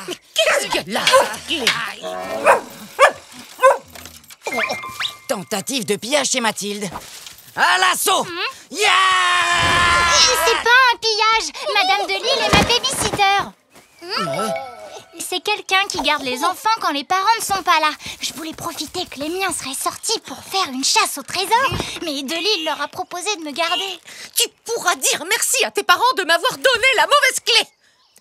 Qu'est-ce que là? Tentative de pillage chez Mathilde. À l'assaut! Yeah! C'est pas un pillage. Madame Delille est ma babysitter. C'est quelqu'un qui garde les enfants quand les parents ne sont pas là. Je voulais profiter que les miens seraient sortis pour faire une chasse au trésor, mais Delille leur a proposé de me garder. Tu pourras dire merci à tes parents de m'avoir donné la mauvaise clé.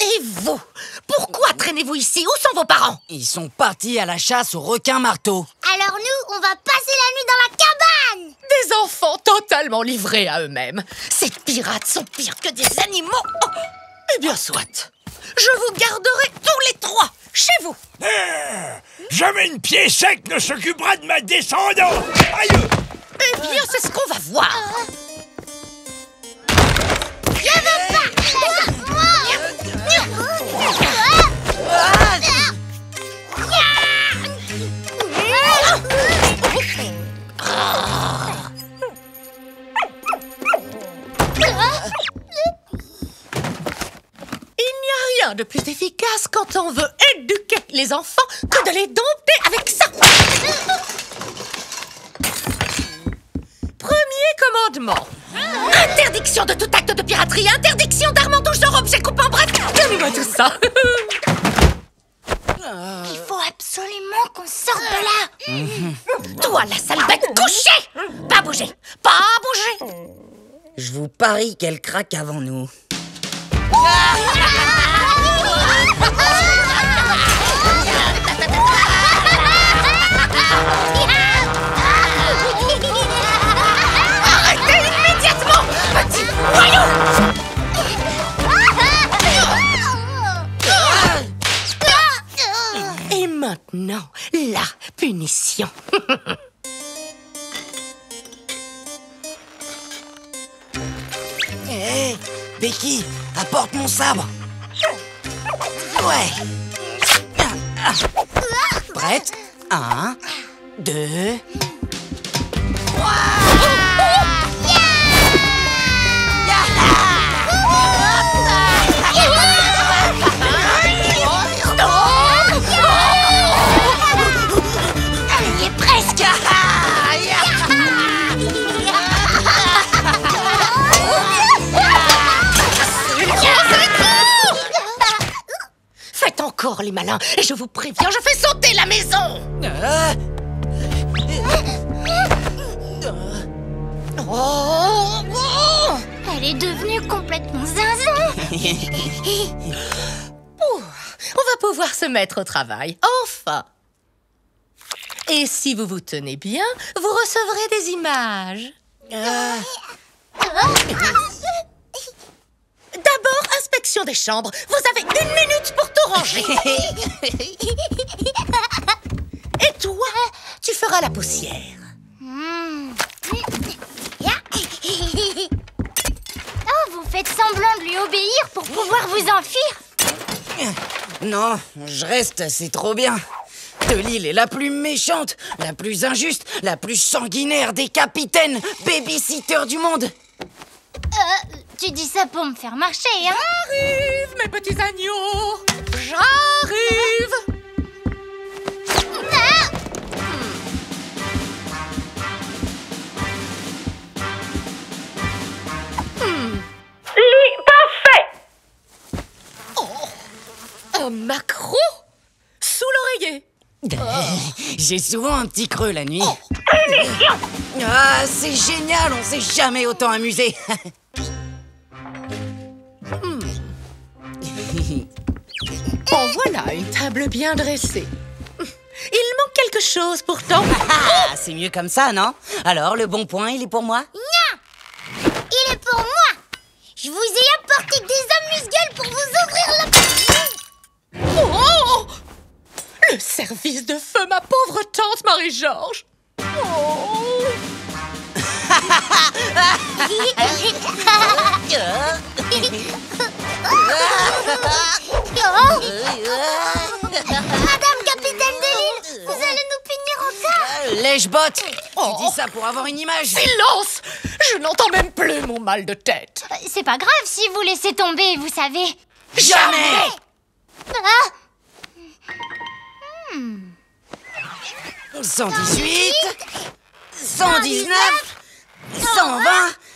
Et vous, pourquoi traînez-vous ici? Où sont vos parents? Ils sont partis à la chasse au requin-marteau. Alors nous, on va passer la nuit dans la cabane. Des enfants totalement livrés à eux-mêmes. Ces pirates sont pires que des animaux. Oh, eh bien, soit. Je vous garderai tous les trois, chez vous. Jamais une pied sec ne s'occupera de ma descendante. Aïe! Eh bien, c'est ce qu'on va voir. De plus efficace quand on veut éduquer les enfants que de les dompter avec ça. Premier commandement. Interdiction de tout acte de piraterie, interdiction d'armes en touche sur objet coupant, bref, donnez-moi tout ça. Il faut absolument qu'on sorte de là. Toi, la sale bête, couchez. Pas bouger, pas bouger. Je vous parie qu'elle craque avant nous. Arrêtez immédiatement, petit voyou! Et maintenant, la punition. Hé, Becky, apporte mon sabre. Ouais. Prête? 1, 2... Il y est presque. Faites encore les malins, et je vous préviens, je fais sauter la maison. Elle est devenue complètement zinzin. On va pouvoir se mettre au travail, enfin. Et si vous vous tenez bien, vous recevrez des images. D'abord, inspection des chambres. Vous avez 1 minute pour tout ranger. Et toi, tu feras la poussière. Oh, vous faites semblant de lui obéir pour pouvoir vous enfuir. Non, je reste, c'est trop bien. Delille est la plus méchante, la plus injuste, la plus sanguinaire des capitaines babysitters du monde. Tu dis ça pour me faire marcher, hein? J'arrive, mes petits agneaux. J'arrive. Lit parfait. Un maquereau sous l'oreiller. J'ai souvent un petit creux la nuit. Ah, c'est génial, on s'est jamais autant amusé. En voilà une table bien dressée. Il manque quelque chose pourtant. Ah, c'est mieux comme ça, non? Alors, le bon point, il est pour moi? Non! Il est pour moi! Je vous ai apporté des amuse-gueules pour vous ouvrir la porte. Oh! Le service de feu, ma pauvre tante Marie-Georges. Oh! Madame Capitaine Delille, vous allez nous punir encore? Lèche-botte! Tu dis ça pour avoir une image? Silence! Je n'entends même plus mon mal de tête. C'est pas grave si vous laissez tomber, vous savez. Jamais! Ah! 118, 119, 120,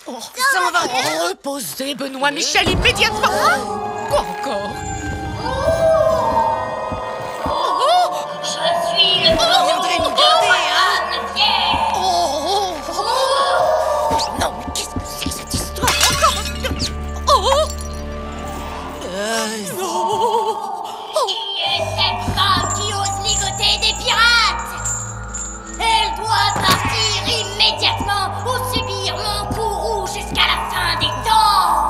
120. Reposez, Benoît Michel, immédiatement. Quoi encore? Je suis le Vous viendrez nous garder, hein? Non, mais qu'est-ce que c'est que cette histoire encore? Qui est cette femme qui ose ligoter des pirates? Elle doit partir immédiatement ou subir mon coup rouge jusqu'à la fin des temps.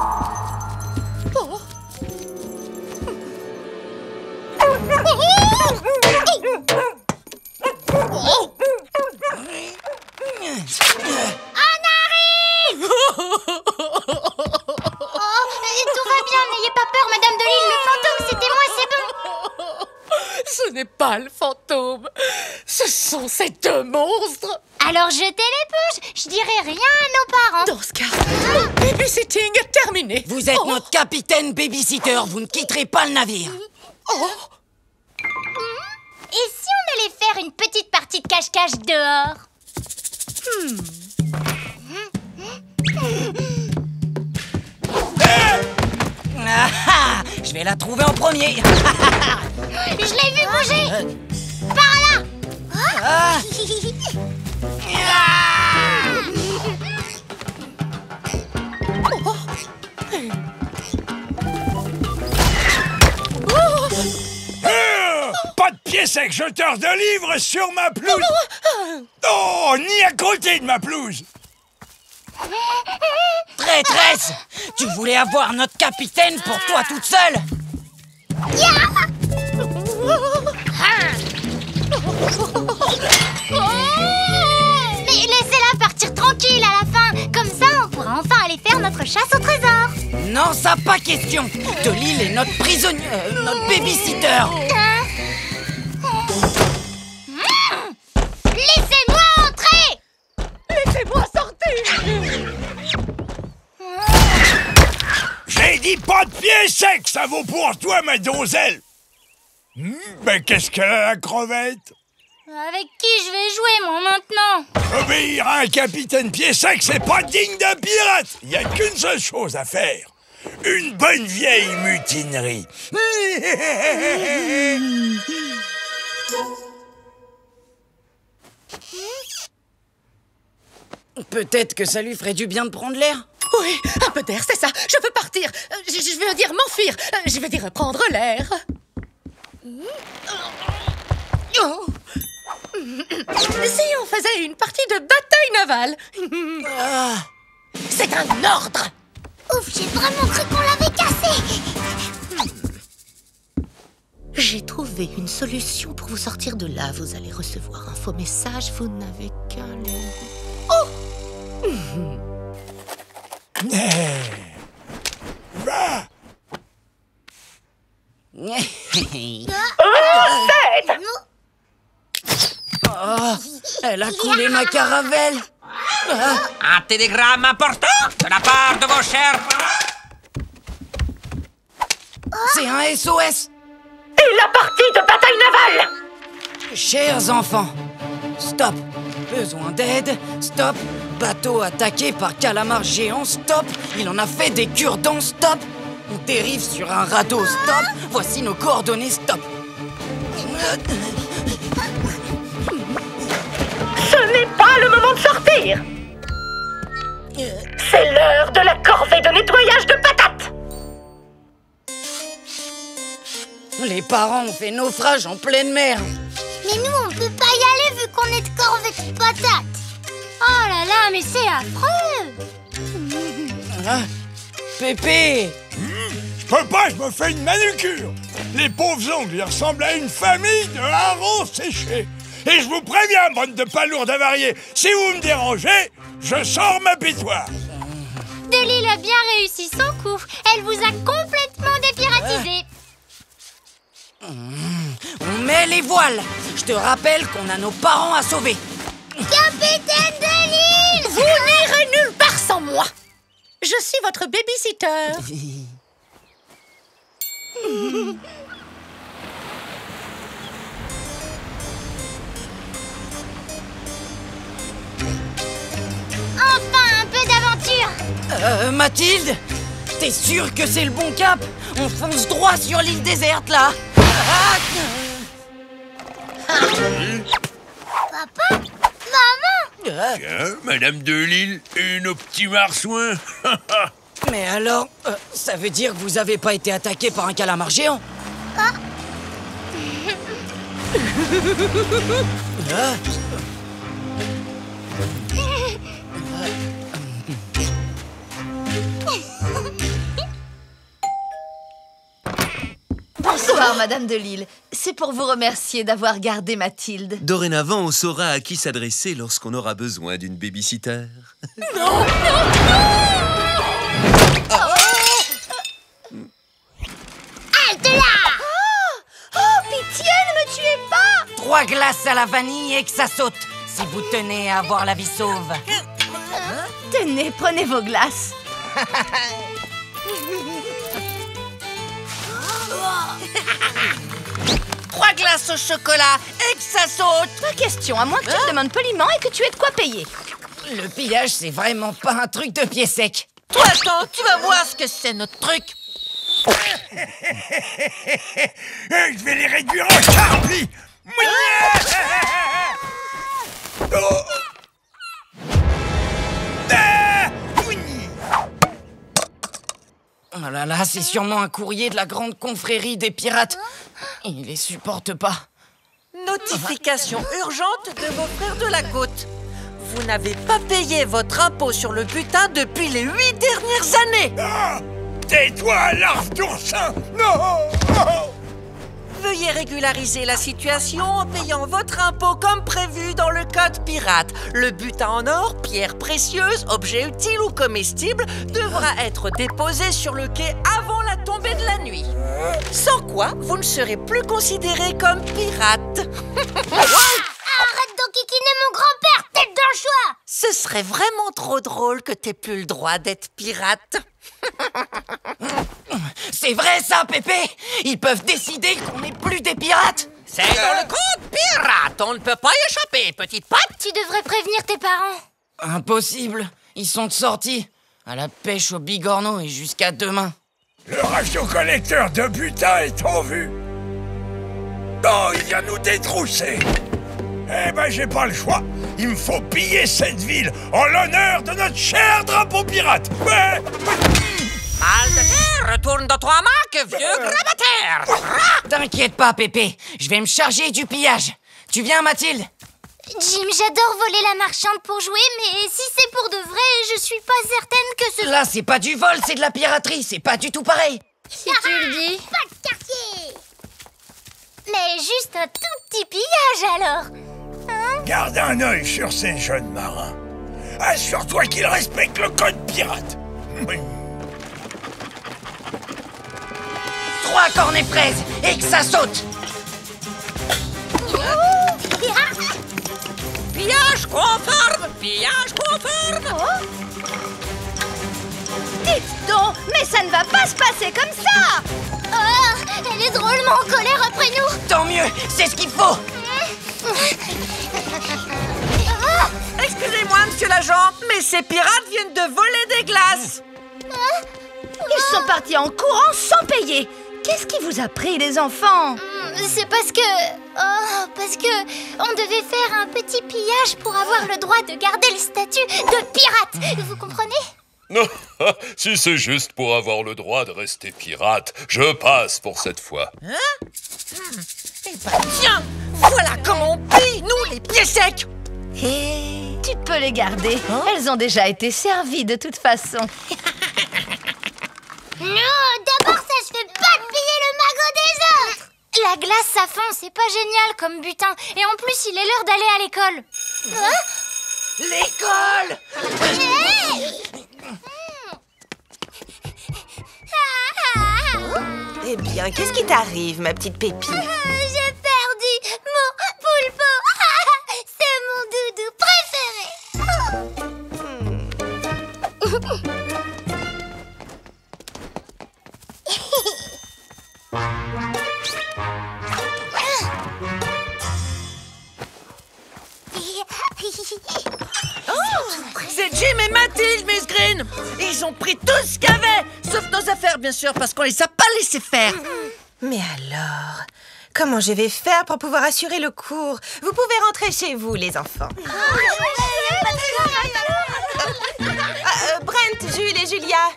Tout va bien, n'ayez pas peur, Madame de Lille, le fantôme, c'était moi, c'est bon. Ce n'est pas le fantôme. Ce sont ces deux monstres. Alors jetez l'éponge, je dirai rien à nos parents. Dans ce cas, le babysitting est terminé. Vous êtes notre capitaine babysitter, vous ne quitterez pas le navire. Et si on allait faire une petite partie de cache-cache dehors? Ah, ah, je vais la trouver en premier. Je l'ai vu bouger. Par là. Ah. Pas de pied sec jeteur de livres sur ma pelouse. Oh, ni à côté de ma pelouse. Traîtresse, tu voulais avoir notre capitaine pour toi toute seule. Mais laissez-la partir tranquille à la fin. Comme ça, on pourra enfin aller faire notre chasse au trésor. Non, ça pas question. De Lille est notre prisonnier, notre babysitter. Laissez-moi entrer. Laissez-moi sortir. J'ai dit pas de pied sec, ça vaut pour toi, ma donzelle. Mais qu'est-ce qu'elle a, la crevette? Avec qui je vais jouer, moi, maintenant? Obéir à un capitaine pied sec, c'est pas digne d'un pirate. Il y a qu'une seule chose à faire. Une bonne vieille mutinerie. Peut-être que ça lui ferait du bien de prendre l'air. Oui, un peu d'air, c'est ça. Je veux partir. Je veux dire m'enfuir. Je veux dire prendre l'air. Si on faisait une partie de bataille navale. C'est un ordre. Ouf, j'ai vraiment cru qu'on l'avait cassé. J'ai trouvé une solution pour vous sortir de là. Vous allez recevoir un faux message. Vous n'avez qu'à le... Va. Oh, elle a coulé ma caravelle. Un télégramme important de la part de vos chers parents. C'est un SOS. Et la partie de bataille navale. Chers enfants, stop. Besoin d'aide, stop. Bateau attaqué par calamar géant, stop. Il en a fait des cure-dents, stop. On dérive sur un radeau, stop. Voici nos coordonnées, stop. Ce n'est pas le moment de sortir. C'est l'heure de la corvée de nettoyage de patates. Les parents ont fait naufrage en pleine mer. Mais nous, on peut pas y aller vu qu'on est de corvée de patates. Oh là là, mais c'est affreux. Ah, Pépé. Je peux pas, je me fais une manucure. Les pauvres ongles, ils ressemblent à une famille de harengs séchés. Et je vous préviens, bande de palourdes avariés, si vous me dérangez, je sors ma pétoire. De Lille a bien réussi son coup. Elle vous a complètement dépiratisé. On met les voiles. Je te rappelle qu'on a nos parents à sauver. Capitaine de Lille! Vous n'irez nulle part sans moi. Je suis votre babysitter. Mathilde, t'es sûre que c'est le bon cap? On fonce droit sur l'île déserte, là. Papa? Maman? Tiens, Madame Delille et nos petits marsouins. Mais alors, ça veut dire que vous avez pas été attaqué par un calamar géant? Bonsoir, Madame Delille. C'est pour vous remercier d'avoir gardé Mathilde. Dorénavant, on saura à qui s'adresser lorsqu'on aura besoin d'une babysitter. Halte là! Oh, pitié, ne me tuez pas! 3 glaces à la vanille et que ça saute, si vous tenez à avoir la vie sauve. Tenez, prenez vos glaces. 3 glaces au chocolat et que ça saute. Pas question, à moins que tu te demandes poliment et que tu aies de quoi payer. Le pillage, c'est vraiment pas un truc de pied sec. Toi, attends, tu vas voir ce que c'est notre truc. Je vais les réduire en charpie. Oh là là, c'est sûrement un courrier de la grande confrérie des pirates. Il les supporte pas. Notification urgente de vos frères de la côte. Vous n'avez pas payé votre impôt sur le butin depuis les 8 dernières années. Ah, tais-toi, larve d'oursin. Non. Veuillez régulariser la situation en payant votre impôt comme prévu dans le code pirate. Le butin en or, pierres précieuses, objets utiles ou comestibles devra être déposé sur le quai avant la tombée de la nuit. Sans quoi, vous ne serez plus considéré comme pirate. Arrête d'enquiquiner mon grand-père, tête d'un choix! Ce serait vraiment trop drôle que t'aies plus le droit d'être pirate. C'est vrai ça, Pépé? Ils peuvent décider qu'on n'est plus des pirates? C'est dans le code pirate. On ne peut pas y échapper, petite pote. Tu devrais prévenir tes parents. Impossible. Ils sont sortis. À la pêche au bigorneau et jusqu'à demain. Le radiocollecteur de butin est en vue. Oh, il vient nous détrousser. Eh ben, j'ai pas le choix. Il me faut piller cette ville en l'honneur de notre cher drapeau pirate. Ouais. Mal de terre, retourne dans toi, Mac, vieux grabataire. T'inquiète pas, Pépé. Je vais me charger du pillage. Tu viens, Mathilde? Jim, j'adore voler la marchande pour jouer, mais si c'est pour de vrai, je suis pas certaine que ce... Là, c'est pas du vol, c'est de la piraterie. C'est pas du tout pareil. Si tu le dis. Pas de quartier. Mais juste un tout petit pillage, alors. Hein? Garde un œil sur ces jeunes marins. Assure-toi qu'ils respectent le code pirate. 3 cornets fraises et que ça saute. Pillage conforme, pillage conforme. Dites donc, mais ça ne va pas se passer comme ça! Oh, elle est drôlement en colère après nous. Tant mieux, c'est ce qu'il faut. Excusez-moi, monsieur l'agent, mais ces pirates viennent de voler des glaces. Ils sont partis en courant sans payer. Qu'est-ce qui vous a pris, les enfants? C'est parce que... Oh, parce que on devait faire un petit pillage pour avoir le droit de garder le statut de pirate. Vous comprenez? Non, si c'est juste pour avoir le droit de rester pirate, je passe pour cette fois. Eh ben tiens, voilà comment on pille, nous, les pieds secs. Tu peux les garder. Elles ont déjà été servies de toute façon. Non, d'abord ça se fait pas de piller le magot des autres. La glace ça fond, c'est pas génial comme butin. Et en plus, il est l'heure d'aller à l'école. L'école! Eh bien, qu'est-ce qui t'arrive, ma petite Pépine? J'ai perdu mon poulpe. C'est mon doudou préféré. C'est Jim! Jim et Mathilde, Miss Green. Ils ont pris tout ce qu'il y avait, sauf nos affaires, bien sûr, parce qu'on les a pas laissés faire. Mais alors, comment je vais faire pour pouvoir assurer le cours? Vous pouvez rentrer chez vous, les enfants. Brent, Jules et Julia,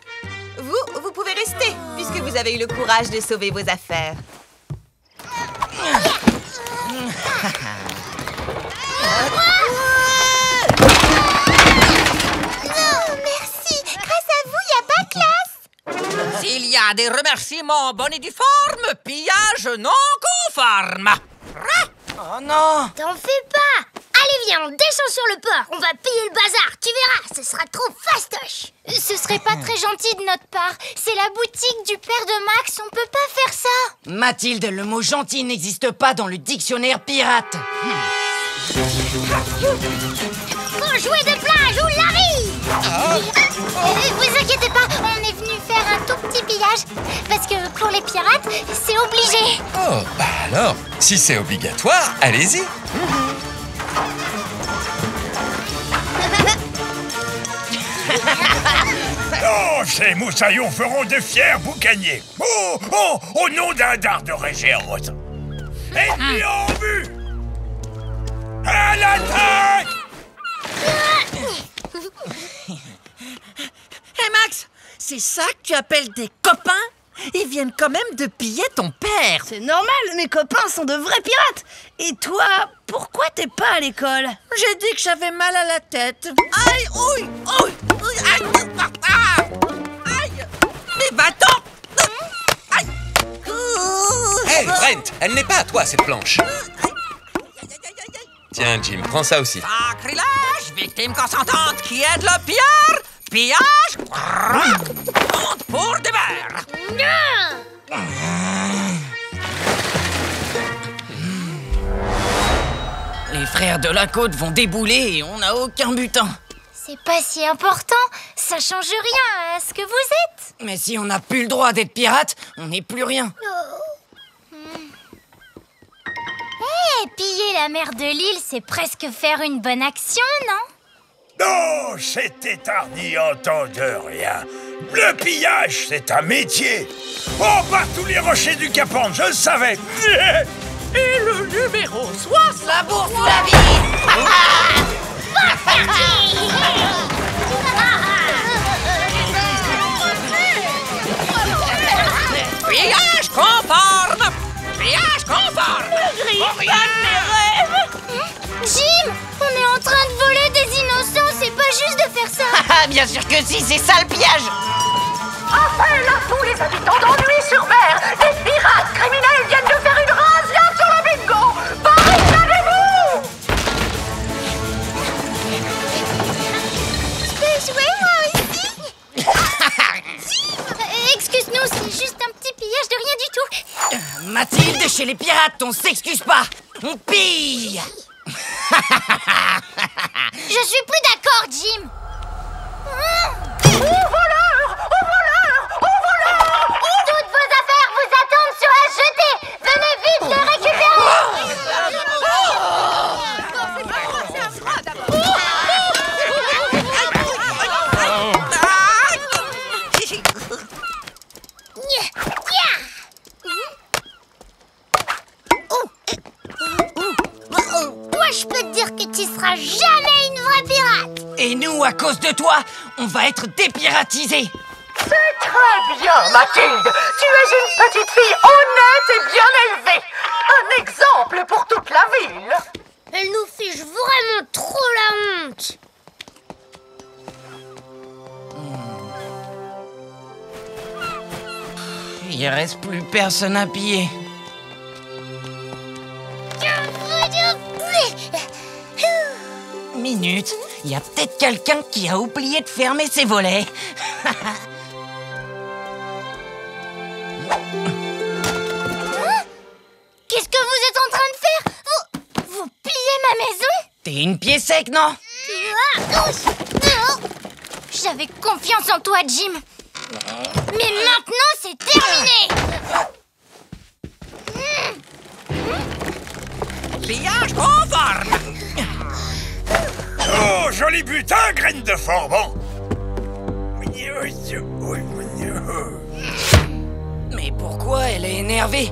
vous pouvez rester, puisque vous avez eu le courage de sauver vos affaires. Non, merci. Grâce à vous, il n'y a pas de classe. S'il y a des remerciements bon et due forme, pillage non conforme. Oh non! T'en fais pas. Allez, viens, on descend sur le port. On va piller le bazar, tu verras. Ce sera trop fastoche. Ce serait pas très gentil de notre part. C'est la boutique du père de Max, on peut pas faire ça. Mathilde, le mot gentil n'existe pas dans le dictionnaire pirate. Bon, jouet de plage, où l'arrive. Vous inquiétez pas, on est venu faire un tout petit pillage. Parce que pour les pirates, c'est obligé. Oh, bah alors, si c'est obligatoire, allez-y. Oh, ces moussaillons feront de fiers boucaniers. Au nom d'un dard de Régéros. Ennemis en vue. À l'attaque! Hé Max, c'est ça que tu appelles des copains? Ils viennent quand même de piller ton père. C'est normal, mes copains sont de vrais pirates. Et toi, pourquoi t'es pas à l'école? J'ai dit que j'avais mal à la tête. Aïe, ouille, ouille, ouille, aïe, aïe, mes bâtons. Aïe. Hey, Brent, elle n'est pas à toi, cette planche. Tiens, Jim, prends ça aussi. Sacrilège, victime consentante qui aide le pilleur. Pillage, compte pour des verres. Les frères de la côte vont débouler et on n'a aucun butin. C'est pas si important, ça change rien à ce que vous êtes. Mais si on n'a plus le droit d'être pirate, on n'est plus rien. Piller la mer de l'île, c'est presque faire une bonne action, non? Non, c'était hardi de rien. Le pillage, c'est un métier. Oh, par tous les rochers du Cap Horn, je le savais. Et le numéro 60. La bourse ou la vie. Pillage conforme. Pillage conforme. Jim, on est en train de voler des innocents, c'est pas juste de faire ça. Ah, bien sûr que si, c'est ça le pillage. Appel à tous les habitants d'Ennui-sur-Mer. Des pirates criminels viennent de faire une razzia sur le bingo. Barricadez-vous! Je peux jouer moi aussi? Excuse-nous, c'est juste un petit pillage de rien du tout. Mathilde, chez les pirates, on s'excuse pas. On pille. Je suis plus d'accord, Jim. Toutes vos affaires vous attendent sur un jeté. Venez vite les récupérer. Toi, je peux te dire que tu seras jamais une vraie pirate. Et nous, à cause de toi, on va être dépiratisés. C'est très bien, Mathilde. Tu es une petite fille honnête et bien élevée. Un exemple pour toute la ville. Elle nous fiche vraiment trop la honte. Il reste plus personne à piller. Minute, il y a peut-être quelqu'un qui a oublié de fermer ses volets. Qu'est-ce que vous êtes en train de faire? Vous pillez ma maison? T'es une pièce sec, non? J'avais confiance en toi, Jim. Mais maintenant, c'est terminé. Pillage conforme. Oh, je joli butin, graine de Forban. Mais pourquoi elle est énervée?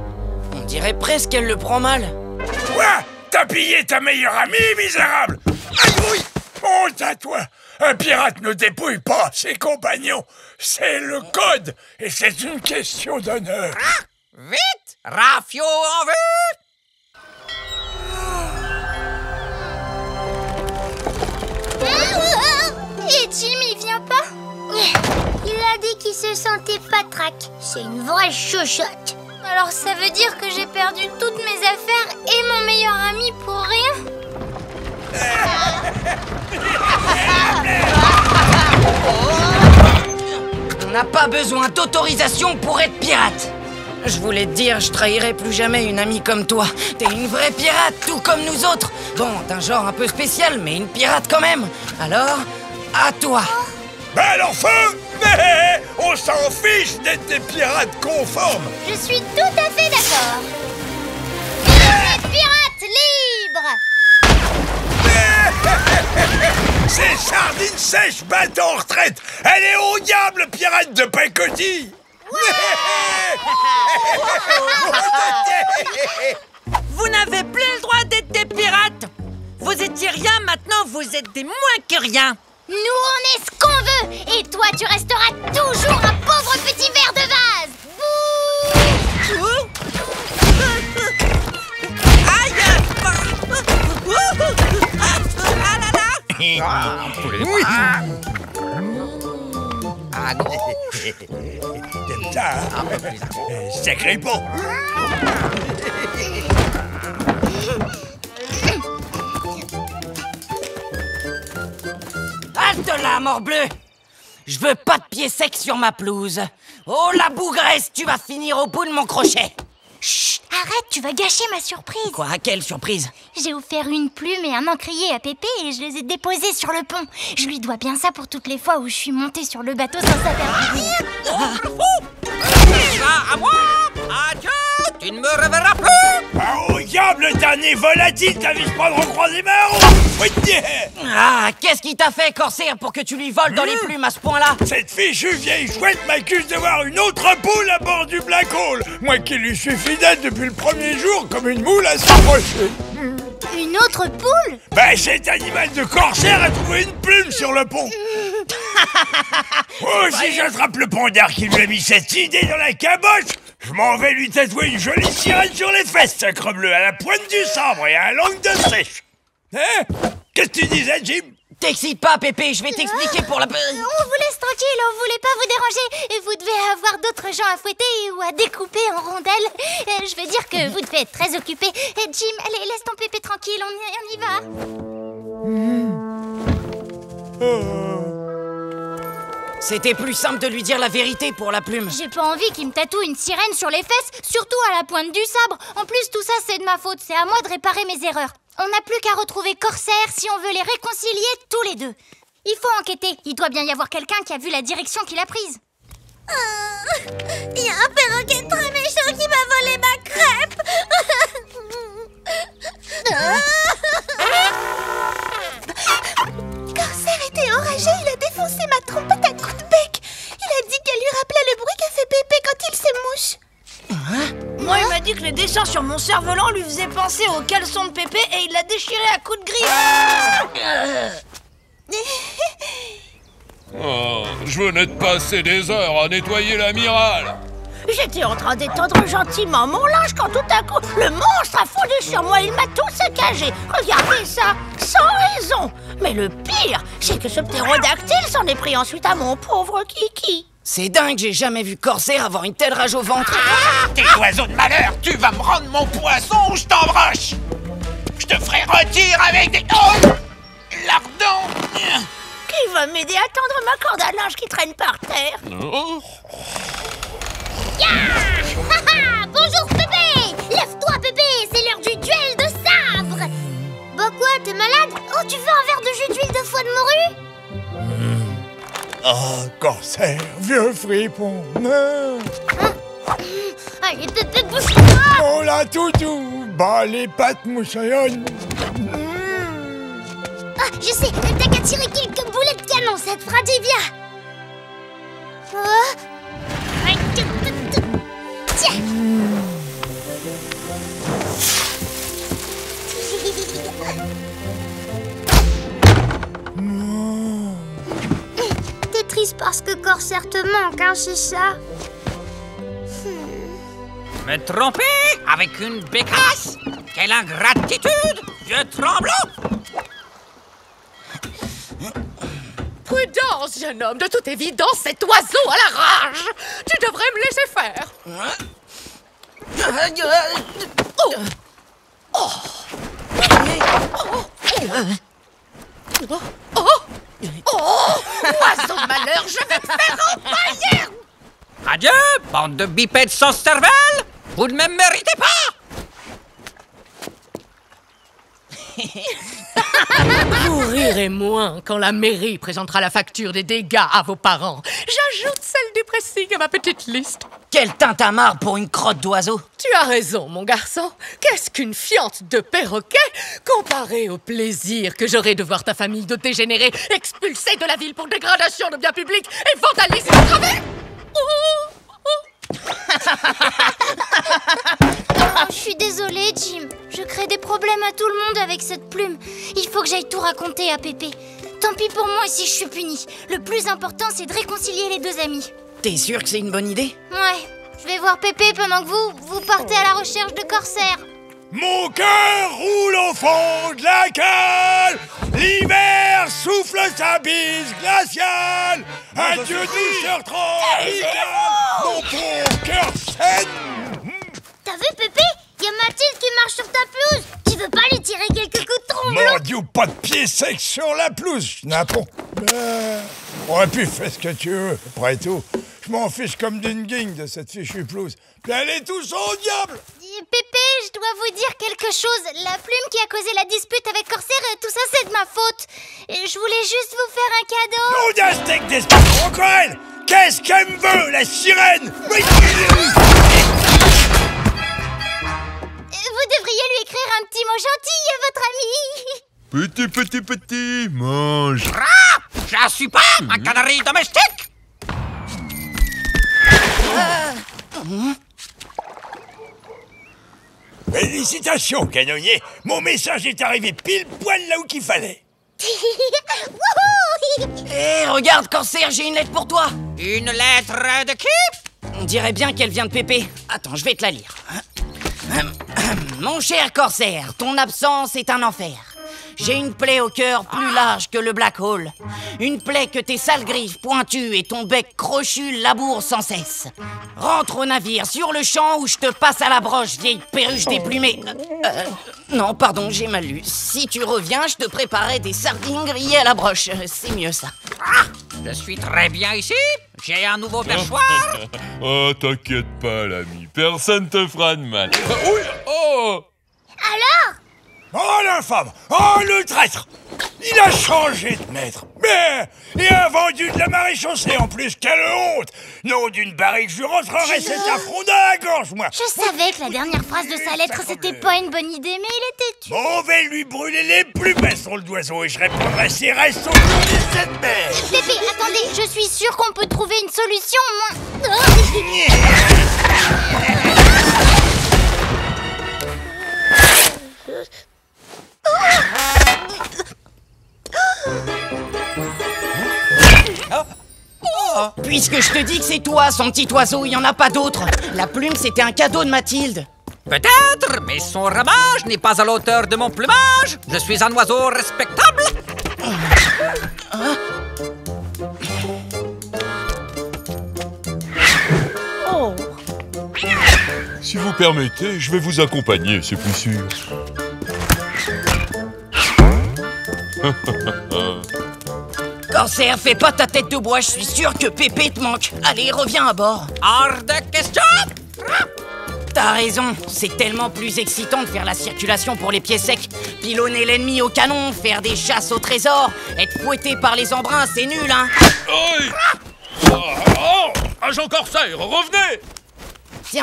On dirait presque qu'elle le prend mal. Quoi? T'as pillé ta meilleure amie, misérable? Aïe, oui! Honte à toi! Un pirate ne dépouille pas ses compagnons. C'est le code, et c'est une question d'honneur. Ah, vite! Rafio en vue! Et Jim, il vient pas? Il a dit qu'il se sentait patraque. C'est une vraie chochotte. Alors ça veut dire que j'ai perdu toutes mes affaires et mon meilleur ami pour rien? On n'a pas besoin d'autorisation pour être pirate. Je voulais te dire, je trahirai plus jamais une amie comme toi. T'es une vraie pirate, tout comme nous autres. Bon, d'un genre un peu spécial, mais une pirate quand même. Alors, à toi. Ben alors feu! On s'en fiche d'être des pirates conformes. Je suis tout à fait d'accord. Les pirates libres! C'est Sardine Sèche batte en retraite. Elle est au diable, pirate de pacotille. Vous n'avez plus le droit d'être des pirates. Vous étiez rien, maintenant vous êtes des moins que rien. Nous, on est ce qu'on veut. Et toi, tu resteras toujours un pauvre petit verre de vase. Bouh! Aïe! Ah là là! Ah non! T'aimes ça, hein? Sacré pont. Halte là, morbleu! Je veux pas de pieds secs sur ma pelouse. Oh, la bougresse, tu vas finir au bout de mon crochet. Chut! Arrête, tu vas gâcher ma surprise. Quoi? Quelle surprise? J'ai offert une plume et un encrier à Pépé et je les ai déposés sur le pont. Je lui dois bien ça pour toutes les fois où je suis montée sur le bateau sans sa permission. À moi! Adieu! Tu ne me reverras plus! Ah, au diable, dernier volatile, t'as vu se prendre au croisement? Ah, qu'est-ce qui t'a fait, Corsair, pour que tu lui voles dans les plumes à ce point-là? Cette fichue vieille chouette m'accuse de voir une autre poule à bord du Black Hole. Moi qui lui suis fidèle depuis le premier jour, comme une moule à s'approcher. Une autre poule? Ben, cet animal de Corsair a trouvé une plume sur le pont. Oh, si j'attrape le pandard qui lui a mis cette idée dans la caboche, je m'en vais lui tatouer une jolie sirène sur les fesses, sacrebleu, à la pointe du sabre et à la langue de sèche. Hein? Qu'est-ce que tu disais, Jim? T'excite pas, Pépé, je vais t'expliquer pour la... On vous laisse tranquille, on voulait pas vous déranger. Et vous devez avoir d'autres gens à fouetter ou à découper en rondelles. Je veux dire que vous devez être très occupé. Jim, allez, laisse ton Pépé tranquille, on y va. C'était plus simple de lui dire la vérité pour la plume. J'ai pas envie qu'il me tatoue une sirène sur les fesses, surtout à la pointe du sabre. En plus, tout ça, c'est de ma faute. C'est à moi de réparer mes erreurs. On n'a plus qu'à retrouver Corsair si on veut les réconcilier tous les deux. Il faut enquêter. Il doit bien y avoir quelqu'un qui a vu la direction qu'il a prise. Il y a un perroquet très méchant qui m'a volé ma crêpe. Corsair était enragé. Il a défoncé ma trompette à coups de bec. Il a dit qu'elle lui rappelait le bruit qu'a fait Pépé quand il s'émouche. Moi, il m'a dit que les dessins sur mon cerf-volant lui faisaient penser au caleçon de Pépé et il l'a déchiré à coups de griffe. Oh, je venais de passer des heures à nettoyer l'amiral. J'étais en train d'étendre gentiment mon linge quand tout à coup, le monstre a fondu sur moi. Il m'a tout saccagé. Regardez ça, sans raison. Mais le pire, c'est que ce ptérodactyle s'en est pris ensuite à mon pauvre Kiki. C'est dingue, j'ai jamais vu Corsair avoir une telle rage au ventre. T'es oiseau de malheur, tu vas me rendre mon poisson ou je t'embroche. Je te ferai rôtir avec des... Oh, lardons. Qui va m'aider à tendre ma corde à linge qui traîne par terre? Oh. Bonjour Pépé. Lève-toi Pépé, c'est l'heure du duel de sabre. Bah quoi, t'es malade? Oh, tu veux un verre de jus d'huile de foie de morue? Oh, Corsair, vieux fripon. Allez Pépé, bouge-toi. Oh la toutou, bah les pattes moussaillonnes. Ah, je sais, t'as qu'à tirer quelques boulets de canon, ça te fera du bien. Oh. Tiens. T'es triste parce que Corsair te manque, hein, c'est ça? Me tromper avec une bécasse? Quelle ingratitude! Je tremble! Prudence, jeune homme, de toute évidence, cet oiseau a la rage. Tu devrais me laisser faire. Oiseau de malheur, je vais te faire empailler. Adieu, bande de bipèdes sans cervelle! Vous ne me méritez pas! Vous rirez moins quand la mairie présentera la facture des dégâts à vos parents. J'ajoute celle du pressing à ma petite liste. Quel tintamarre pour une crotte d'oiseau! Tu as raison, mon garçon. Qu'est-ce qu'une fiente de perroquet comparée au plaisir que j'aurai de voir ta famille de dégénérés expulsée de la ville pour dégradation de biens publics et vandalisme à travers... Je suis désolée, Jim. Je crée des problèmes à tout le monde avec cette plume. Il faut que j'aille tout raconter à Pépé. Tant pis pour moi si je suis punie. Le plus important, c'est de réconcilier les deux amis. T'es sûr que c'est une bonne idée? Ouais, je vais voir Pépé pendant que vous partez à la recherche de Corsair. Mon cœur roule au fond de la cale. L'hiver souffle sa bise glaciale. Adieu douceur tropicale. Mon pauvre cœur saigne. T'as vu, Pépé? Y a Mathilde qui marche sur ta pelouse. Tu veux pas lui tirer quelques coups de tromblon? Mordiou, pas de pied sec sur la pelouse, n'importe. Ouais, puis fais ce que tu veux, après tout. Je m'en fiche comme d'une guigne de cette fichue pelouse. Puis allez tous au diable! Pépé, je dois vous dire quelque chose. La plume qui a causé la dispute avec Corsair, tout ça c'est de ma faute. Je voulais juste vous faire un cadeau. Non d'un steak d'espadon, encore elle! Qu'est-ce qu'elle me veut, la sirène? Vous devriez lui écrire un petit mot gentil à votre ami. Petit, mange. Ah! Je suis pas un canari domestique! Félicitations, canonnier. Mon message est arrivé pile poil là où qu'il fallait. Hé, regarde, Corsair, j'ai une lettre pour toi. Une lettre de qui? On dirait bien qu'elle vient de Pépé. Attends, je vais te la lire. Mon cher Corsair, ton absence est un enfer. J'ai une plaie au cœur plus large que le Black Hole. Une plaie que tes sales griffes pointues et ton bec crochu labourent sans cesse. Rentre au navire sur le champ ou je te passe à la broche, vieille perruche déplumée. Non, pardon, j'ai mal lu. Si tu reviens, je te préparerai des sardines grillées à la broche. C'est mieux ça. Ah! Je suis très bien ici. J'ai un nouveau perchoir. Oh, t'inquiète pas, l'ami. Personne te fera de mal. Oui, oh! Alors? Oh l'infâme! Oh le traître! Il a changé de maître! Mais il a vendu de la maréchaussée en plus, quelle honte! Nom d'une barrique, je rentrerai cet affront dans la gorge, moi! Je savais que la dernière phrase de sa lettre, c'était pas une bonne idée, mais il était tué. On va lui brûler les plumes sur le d'oiseau et je répondrai ses restes au jour de cette mer! Pépé, attendez, je suis sûre qu'on peut trouver une solution, moi. Puisque je te dis que c'est toi, son petit oiseau, il n'y en a pas d'autre. La plume, c'était un cadeau de Mathilde. Peut-être, mais son ramage n'est pas à la hauteur de mon plumage. Je suis un oiseau respectable. Oh. Si vous permettez, je vais vous accompagner, c'est plus sûr. Corsair, fais pas ta tête de bois, je suis sûr que Pépé te manque. Allez, reviens à bord. Hors de question. T'as raison, c'est tellement plus excitant de faire la circulation pour les pieds secs. Pilonner l'ennemi au canon, faire des chasses au trésor, être fouetté par les embruns, c'est nul, hein. Agent Corsair, revenez!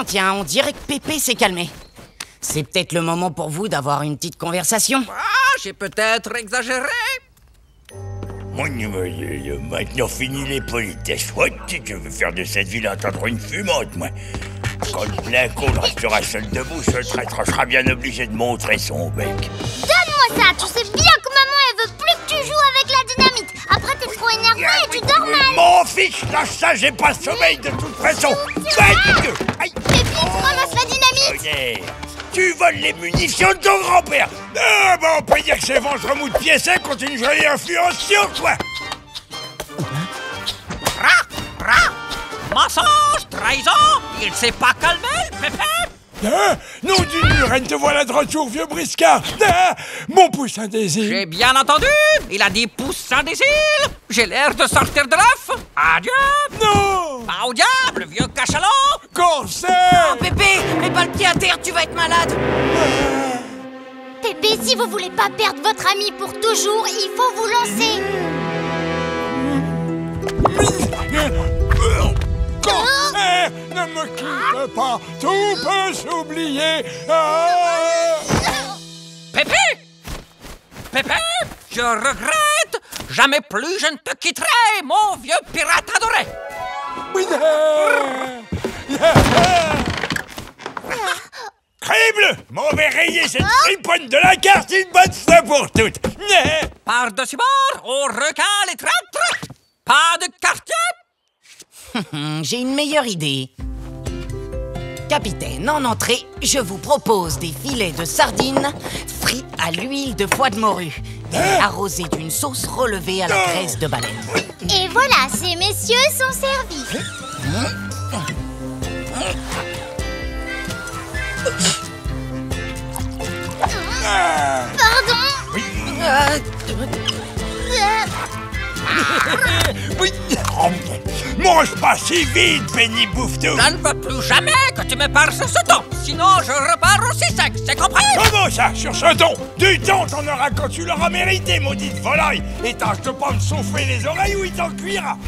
Tiens, on dirait que Pépé s'est calmé. C'est peut-être le moment pour vous d'avoir une petite conversation. Ah, j'ai peut-être exagéré. Maintenant fini les politesses. Je veux faire de cette ville un endroit une fumante, moi. Quand l'incône restera seul debout, ce traître sera bien obligé de montrer son bec. Donne-moi ça. Tu sais bien que maman, elle veut plus que tu joues avec la dynamite. Après, t'es trop énervé et tu dors mal. M'en fiche, lâche ça, j'ai pas sommeil de toute façon. Pépite, ramasse la dynamite. Tu voles les munitions de ton grand-père. Ah, on peut dire que ces ventres mous de pieds secs ont une jolie influence sur toi. Mensonge, trahison, il s'est pas calmé, le Pépé. Ah, nom d'une murène, te voilà de retour, vieux briscard. Ah, mon poussin des îles. J'ai bien entendu, il a dit poussin des îles. J'ai l'air de sortir de l'œuf. Adieu. Non. Pas au diable, vieux cachalot. Corsaire. Oh, Pépé, mets pas le pied à terre, tu vas être malade. Pépé, si vous voulez pas perdre votre ami pour toujours, il faut vous lancer. Corsaire, ne me quitte pas, tout peut s'oublier. Ah. Pépé, Pépé, je regrette. Jamais plus je ne te quitterai, mon vieux pirate adoré. Crible, mauvais rayé cette friponne de la carte une bonne fois pour toutes. Par-dessus bord, au requin les traîtres. Pas de quartier. J'ai une meilleure idée. Capitaine, en entrée, je vous propose des filets de sardines frits à l'huile de foie de morue et arrosés d'une sauce relevée à la graisse de baleine. Et voilà, ces messieurs sont servis. Pardon. Mange pas si vite, Penny Bouffe-tout. Je ne veux plus jamais que tu me parles sur ce ton. Sinon, je repars aussi sec, c'est compris? Comment ça, sur ce ton? Du temps, t'en auras quand tu l'auras mérité, maudite volaille. Et tâche de pas me souffler les oreilles ou il t'en cuira.